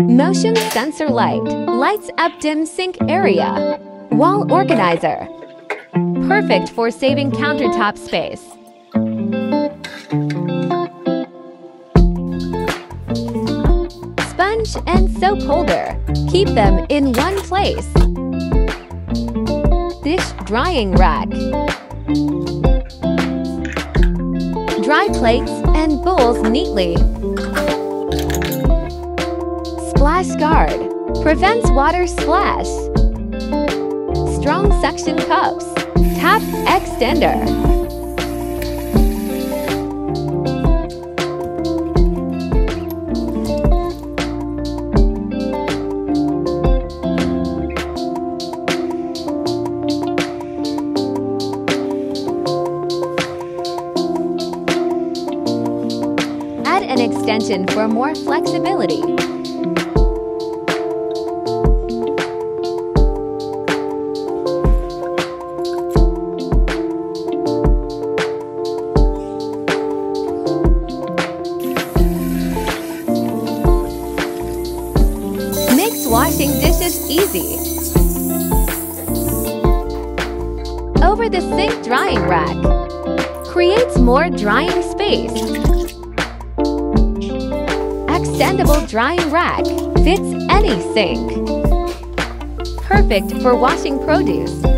Motion sensor light lights up dim sink area. Wall organizer. Perfect for saving countertop space. Sponge and soap holder. Keep them in one place. Dish drying rack. Dry plates and bowls neatly. Splashguard prevents water splash. Strong suction cups. Tap extender. Add an extension for more flexibility. Makes washing dishes easy. Over the sink drying rack. Creates more drying space. Extendable drying rack fits any sink. Perfect for washing produce.